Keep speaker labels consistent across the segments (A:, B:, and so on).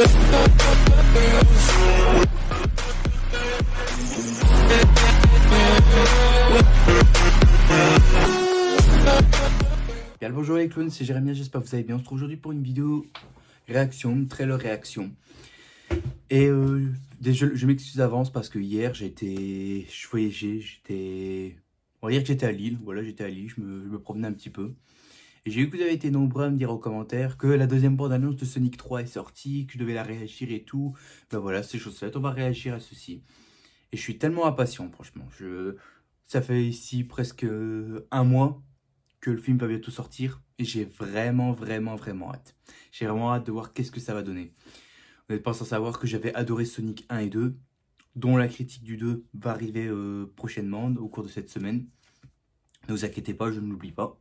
A: Bien le bonjour les clowns, c'est Jérémie, j'espère que vous allez bien. On se retrouve aujourd'hui pour une vidéo réaction, trailer réaction. Et je m'excuse d'avance parce que hier je voyageais, on va dire que j'étais à Lille, voilà, j'étais à Lille, je me promenais un petit peu. Et j'ai vu que vous avez été nombreux à me dire en commentaire que la deuxième bande-annonce de Sonic 3 est sortie, que je devais la réagir et tout. Ben voilà, c'est chose faite, on va réagir à ceci. Et je suis tellement impatient, franchement. Ça fait ici presque un mois que le film va bientôt sortir. Et j'ai vraiment hâte. J'ai vraiment hâte de voir qu'est-ce que ça va donner. Vous n'êtes pas sans savoir que j'avais adoré Sonic 1 et 2, dont la critique du 2 va arriver prochainement, au cours de cette semaine. Ne vous inquiétez pas, je ne l'oublie pas.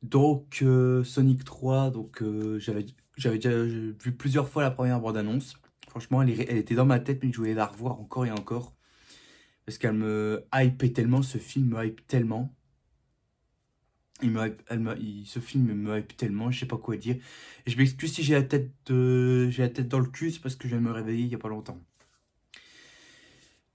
A: Donc, Sonic 3, j'avais déjà vu plusieurs fois la première bande-annonce. Franchement, elle était dans ma tête, mais je voulais la revoir encore et encore. Parce qu'elle me hypait tellement, ce film me hype tellement. Ce film me hype tellement, je sais pas quoi dire. Et je m'excuse si j'ai la tête dans le cul, c'est parce que je viens de me réveiller il y a pas longtemps.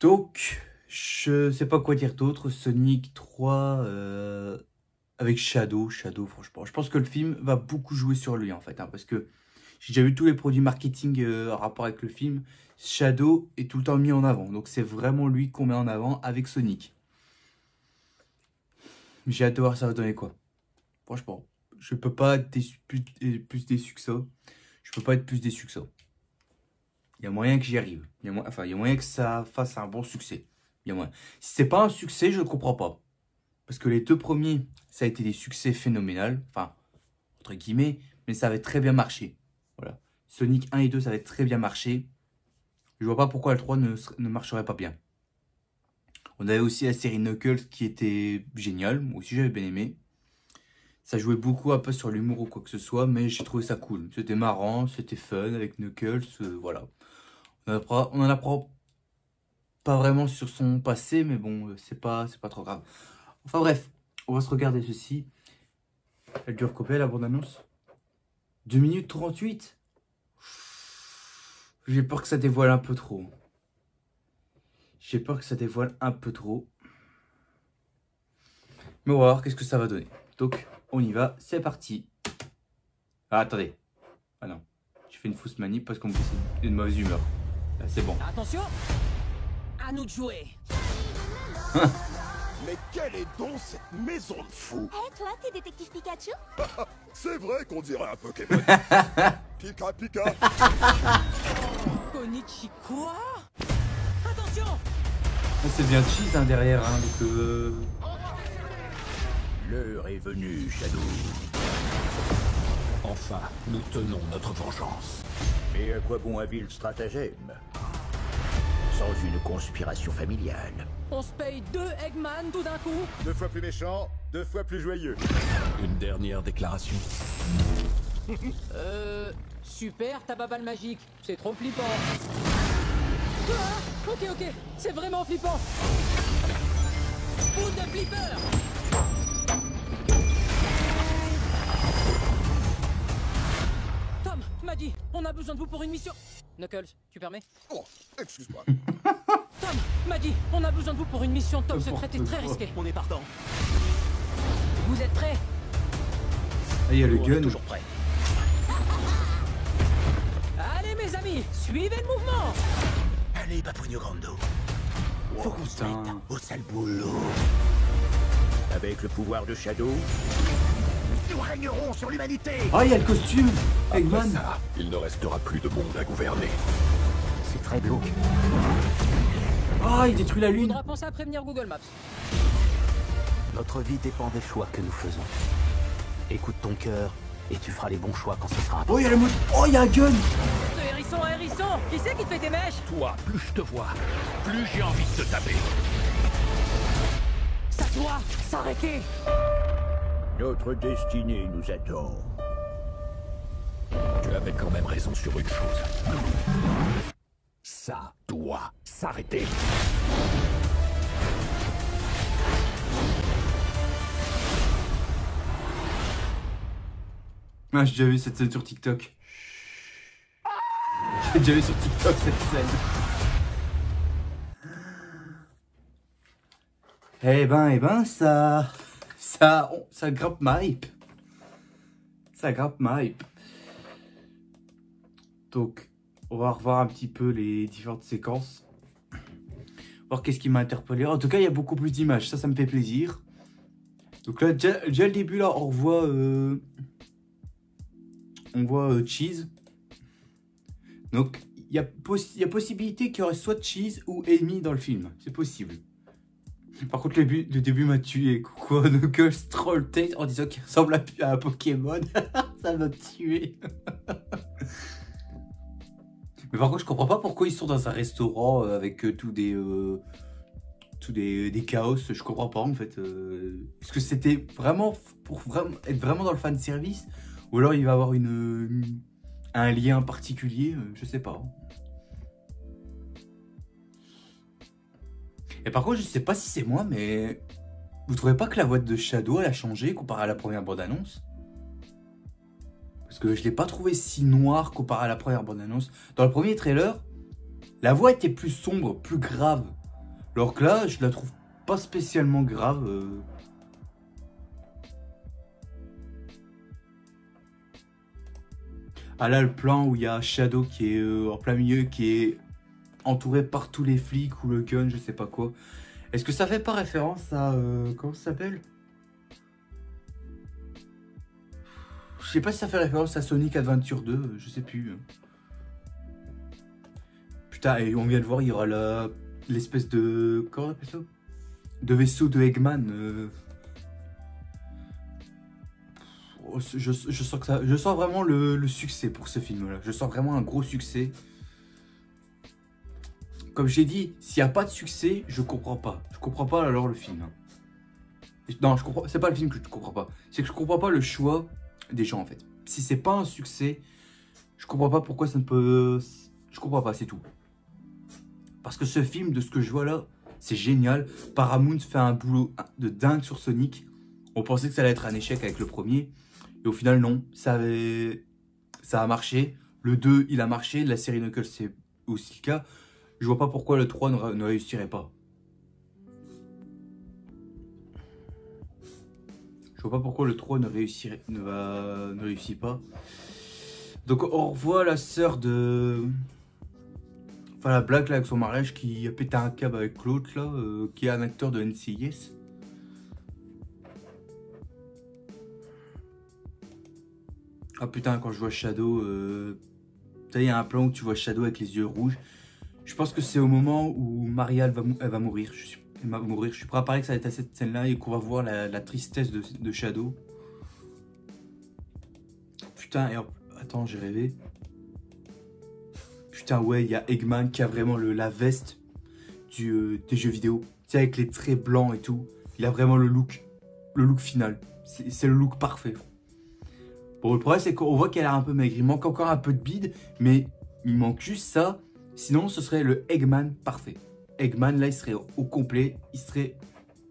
A: Donc, je sais pas quoi dire d'autre. Sonic 3 avec Shadow, franchement. Je pense que le film va beaucoup jouer sur lui en fait, hein, parce que j'ai déjà vu tous les produits marketing en rapport avec le film. Shadow est tout le temps mis en avant, donc c'est vraiment lui qu'on met en avant avec Sonic. J'ai hâte de voir ça va donner quoi. Franchement, je peux pas être plus déçu que ça. Je peux pas être plus déçu que ça. Il y a moyen que j'y arrive. Il y a moyen que ça fasse un bon succès. Il y a moyen. Si c'est pas un succès, je ne comprends pas. Parce que les deux premiers, ça a été des succès phénoménaux. Enfin, entre guillemets, mais ça avait très bien marché. Voilà. Sonic 1 et 2, ça avait très bien marché. Je vois pas pourquoi le 3 ne marcherait pas bien. On avait aussi la série Knuckles qui était géniale. Moi aussi, j'avais bien aimé. Ça jouait beaucoup un peu sur l'humour ou quoi que ce soit, mais j'ai trouvé ça cool. C'était marrant, c'était fun avec Knuckles, voilà. On en apprend pas vraiment sur son passé, mais bon, c'est pas trop grave. Enfin bref, on va se regarder ceci. Elle dure combien la bande-annonce? 2 minutes 38. J'ai peur que ça dévoile un peu trop. J'ai peur que ça dévoile un peu trop. Mais on va voir qu'est-ce que ça va donner. Donc, on y va, c'est parti. Ah, attendez. Ah non, j'ai fait une fausse manip parce qu'on me dit c'est une mauvaise humeur. Là, c'est bon.
B: Attention, à nous de jouer.
C: Mais quelle est donc cette maison de fous?
D: Eh, toi, t'es détective Pikachu?
C: C'est vrai qu'on dirait un Pokémon. Pika Pika.
B: Konichi quoi? Attention.
A: C'est bien cheese hein, derrière, hein, donc
E: L'heure est venue, Shadow. Enfin, nous tenons notre vengeance. Et à quoi bon un vil stratagème sans une conspiration familiale?
B: On se paye 2 Eggman tout d'un coup.
C: 2 fois plus méchant, 2 fois plus joyeux.
E: Une dernière déclaration.
B: Super, ta baballe magique. C'est trop flippant. Ah, ok, c'est vraiment flippant. Boule de flipper. Tom, Maddie, on a besoin de vous pour une mission. Knuckles, tu permets?
C: Oh, excuse-moi.
B: Tom, Maddie, on a besoin de vous pour une mission top secrète et très risquée. On est partant. Vous êtes prêts?
A: ah, il y a le gun.
E: Toujours prêt.
B: Allez mes amis, suivez le mouvement.
E: Allez, Papouino Grando. Faut qu'on se mette au sale boulot. Avec le pouvoir de Shadow, nous régnerons sur l'humanité.
A: Ah, il y a le costume Eggman.
E: Après ça, il ne restera plus de monde à gouverner. C'est très glauque.
A: Ah, il détruit la lune.
B: Faudra penser à prévenir Google Maps.
F: Notre vie dépend des choix que nous faisons. Écoute ton cœur et tu feras les bons choix quand ce sera important.
A: Oh, il y a le mot. Oh, il y a un gun.
B: Hérisson, qui c'est qui te fait tes mèches?
E: Toi, plus je te vois, plus j'ai envie de te taper.
B: Ça doit s'arrêter.
E: Notre destinée nous attend. Tu avais quand même raison sur une chose. Ça doit s'arrêter.
A: Ah, j'ai déjà vu cette scène sur TikTok. J'ai déjà vu sur TikTok cette scène. Eh ben, ça grimpe ma hype. Ça grimpe ma hype. Donc, on va revoir un petit peu les différentes séquences. Voir qu'est-ce qui m'a interpellé. En tout cas, il y a beaucoup plus d'images. Ça me fait plaisir. Donc là, déjà le début, là, on voit Cheese. Donc, il y a possibilité qu'il y aurait soit Cheese ou Amy dans le film. C'est possible. Par contre, le début m'a tué. Quoi, Knuckles troll tête en disant qu'il ressemble à un Pokémon. Ça m'a tué. Mais par contre, je comprends pas pourquoi ils sont dans un restaurant avec tous des chaos. Je comprends pas en fait. Est-ce que c'était vraiment pour être vraiment dans le fan service ou alors il va avoir un lien particulier, je sais pas. Et par contre, je sais pas si c'est moi, mais vous trouvez pas que la voix de Shadow elle a changé comparé à la première bande-annonce? Parce que je l'ai pas trouvé si noir comparé à la première bande-annonce. Dans le premier trailer, la voix était plus sombre, plus grave. Alors que là, je la trouve pas spécialement grave. Ah là, le plan où il y a Shadow qui est en plein milieu, qui est entouré par tous les flics ou le gun, je sais pas quoi. Est-ce que ça fait pas référence à... comment ça s'appelle? Je sais pas si ça fait référence à Sonic Adventure 2, je sais plus. Putain, et on vient de voir, il y aura l'espèce de... Comment on appelle ça? De vaisseau de Eggman. Je sens que ça... Je sens vraiment le succès pour ce film-là. Je sens vraiment un gros succès. Comme j'ai dit, s'il n'y a pas de succès, je comprends pas. Je comprends pas alors le film. Non, je comprends. C'est pas le film que je comprends pas. C'est que je comprends pas le choix des gens en fait. Si c'est pas un succès, je comprends pas pourquoi ça ne peut... Je comprends pas, c'est tout. Parce que ce film, de ce que je vois là, c'est génial. Paramount fait un boulot de dingue sur Sonic. On pensait que ça allait être un échec avec le premier. Et au final, non. Ça a marché. Le 2, il a marché. La série Knuckles, c'est aussi le cas. Je vois pas pourquoi le 3 ne réussirait pas. Je vois pas pourquoi le 3 ne réussit pas. Donc on revoit la sœur de... Enfin la blague là avec son mariage qui a pété un câble avec l'autre là, qui est un acteur de NCIS. Ah putain, quand je vois Shadow... il y a un plan où tu vois Shadow avec les yeux rouges. Je pense que c'est au moment où Maria elle va mourir. Je suis prêt à parier que ça va être à cette scène-là et qu'on va voir la tristesse de Shadow. Putain, et hop, attends, j'ai rêvé. Putain, ouais, il y a Eggman qui a vraiment la veste des jeux vidéo. Tu sais, avec les traits blancs et tout. Il a vraiment le look final. C'est le look parfait. Bon, le problème, c'est qu'on voit qu'elle a un peu maigre. Il manque encore un peu de bide, mais il manque juste ça. Sinon, ce serait le Eggman parfait. Eggman, là, il serait au complet, il serait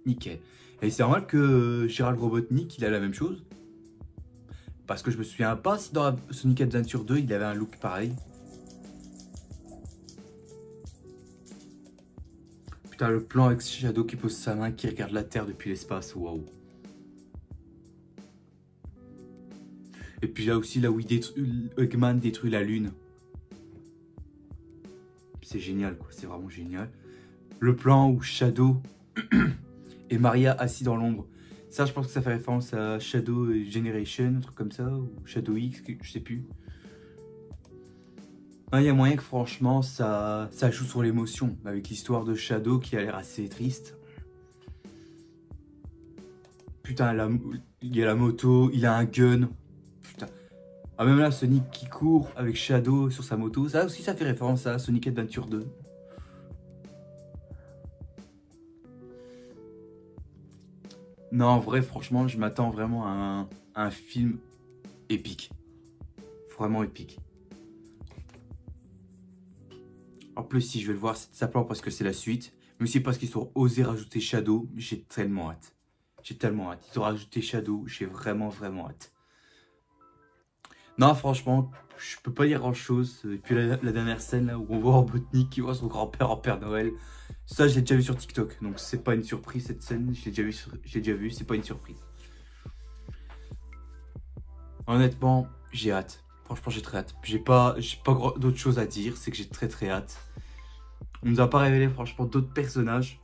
A: nickel. Et c'est normal que Gérald Robotnik, il a la même chose. Parce que je me souviens pas si dans Sonic Adventure 2, il avait un look pareil. Putain, le plan avec Shadow qui pose sa main, qui regarde la Terre depuis l'espace, waouh. Et puis là aussi, là où Eggman détruit la Lune. C'est génial, quoi. C'est vraiment génial. Le plan où Shadow et Maria assis dans l'ombre. Ça, je pense que ça fait référence à Shadow Generation, un truc comme ça, ou Shadow X, je sais plus. Il y a moyen que franchement, ça joue sur l'émotion, avec l'histoire de Shadow qui a l'air assez triste. Putain, il y a la moto, il a un gun. Putain. Ah, même là, Sonic qui court avec Shadow sur sa moto. Ça aussi, ça fait référence à Sonic Adventure 2. Non, en vrai, franchement, je m'attends vraiment à un film épique. Vraiment épique. En plus, si je vais le voir, c'est simplement parce que c'est la suite. Mais aussi parce qu'ils ont osé rajouter Shadow. J'ai tellement hâte. J'ai tellement hâte. Ils ont rajouté Shadow. J'ai vraiment, vraiment hâte. Non, franchement, je peux pas dire grand chose. Et puis la dernière scène là où on voit Robotnik qui voit son grand-père en Père Noël. Ça, je l'ai déjà vu sur TikTok. Donc, c'est pas une surprise cette scène. Je l'ai déjà vu, c'est pas une surprise. Honnêtement, j'ai hâte. Franchement, j'ai très hâte. J'ai pas d'autre chose à dire. C'est que j'ai très hâte. On nous a pas révélé, franchement, d'autres personnages.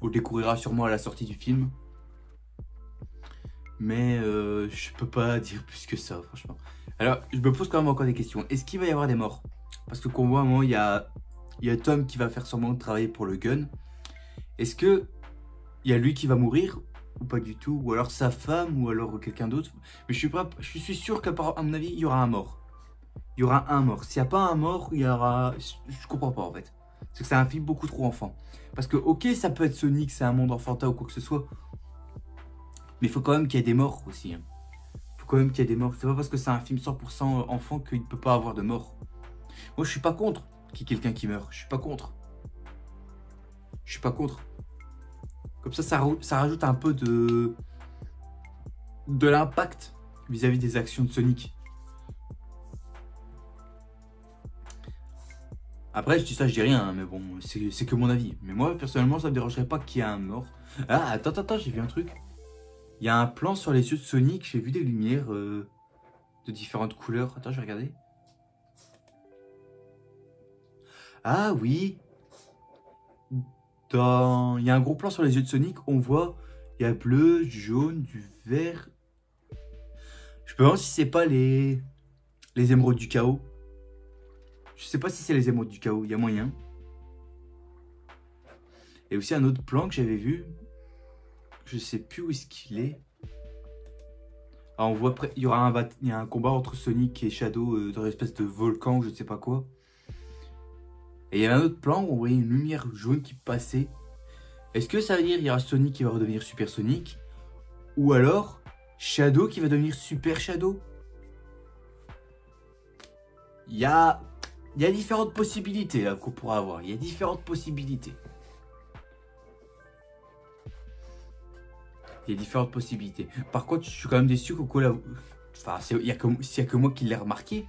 A: On le découvrira sûrement à la sortie du film. Mais je peux pas dire plus que ça, franchement. Alors, je me pose quand même encore des questions. Est-ce qu'il va y avoir des morts? Parce que qu'on voit à un moment, il y a Tom qui va faire semblant de travailler pour le gun. Est-ce que il y a lui qui va mourir ou pas du tout? Ou alors sa femme ou alors quelqu'un d'autre? Mais je suis sûr qu'à mon avis, il y aura un mort. Il y aura un mort. S'il n'y a pas un mort, il y aura... Je comprends pas en fait. C'est que c'est un film beaucoup trop enfant. Parce que ok, ça peut être Sonic, c'est un monde enfantin ou quoi que ce soit. Mais il faut quand même qu'il y ait des morts aussi. Il faut quand même qu'il y ait des morts. C'est pas parce que c'est un film 100% enfant qu'il ne peut pas avoir de mort. Moi, je suis pas contre qu'il y ait quelqu'un qui meurt. Je suis pas contre. Je suis pas contre. Comme ça rajoute un peu de l'impact vis-à-vis des actions de Sonic. Après, je dis ça, je dis rien, hein, mais bon, c'est que mon avis. Mais moi, personnellement, ça me dérangerait pas qu'il y ait un mort. Ah, attends, j'ai vu un truc. Il y a un plan sur les yeux de Sonic, j'ai vu des lumières de différentes couleurs. Attends, je vais regarder. Ah oui. Il y a un gros plan sur les yeux de Sonic, on voit, il y a bleu, jaune, du vert. Je peux voir si c'est pas les émeraudes du chaos. Je sais pas si c'est les émeraudes du chaos, il y a moyen. Et aussi un autre plan que j'avais vu. Je sais plus où est-ce qu'il est. Ah, on voit, il y aura un combat entre Sonic et Shadow dans une espèce de volcan ou je ne sais pas quoi. Et il y a un autre plan où on voyait une lumière jaune qui passait. Est-ce que ça veut dire qu'il y aura Sonic qui va redevenir Super Sonic? Ou alors Shadow qui va devenir Super Shadow? Il y a différentes possibilités là qu'on pourra avoir. Il y a différentes possibilités. Il y a différentes possibilités. Par contre, je suis quand même déçu qu'au là. Enfin, s'il y a que moi qui l'ai remarqué.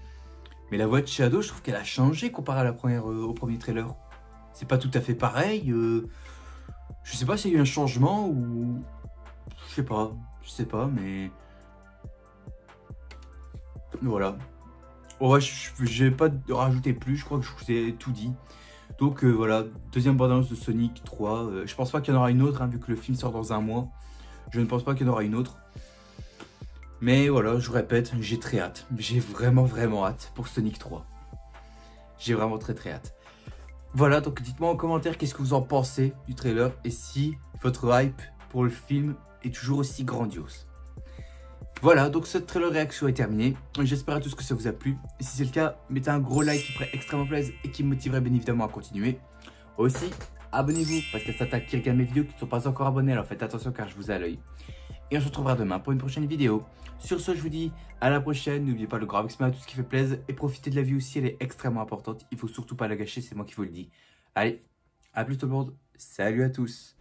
A: Mais la voix de Shadow, je trouve qu'elle a changé comparé à la au premier trailer. C'est pas tout à fait pareil. Je sais pas s'il y a eu un changement ou... Je sais pas, mais... Voilà. Ouais, je vais pas rajouter plus, je crois que je vous ai tout dit. Donc voilà, deuxième bande-annonce de Sonic 3. Je pense pas qu'il y en aura une autre, hein, vu que le film sort dans un mois. Je ne pense pas qu'il y en aura une autre. Mais voilà, je vous répète, j'ai très hâte. J'ai vraiment hâte pour Sonic 3. J'ai vraiment très hâte. Voilà, donc dites-moi en commentaire qu'est-ce que vous en pensez du trailer. Et si votre hype pour le film est toujours aussi grandiose. Voilà, donc cette trailer réaction est terminée. J'espère à tous que ça vous a plu. Et si c'est le cas, mettez un gros like qui ferait extrêmement plaisir et qui me motiverait bien évidemment à continuer. Aussi, abonnez-vous parce que c'est ça qui regarde mes vidéos qui ne sont pas encore abonnés. Alors faites attention car je vous ai à l'œil. Et on se retrouvera demain pour une prochaine vidéo. Sur ce, je vous dis à la prochaine. N'oubliez pas le gros maximum à tout ce qui fait plaisir. Et profitez de la vie aussi, elle est extrêmement importante. Il faut surtout pas la gâcher, c'est moi qui vous le dis. Allez, à plus tout le monde. Salut à tous.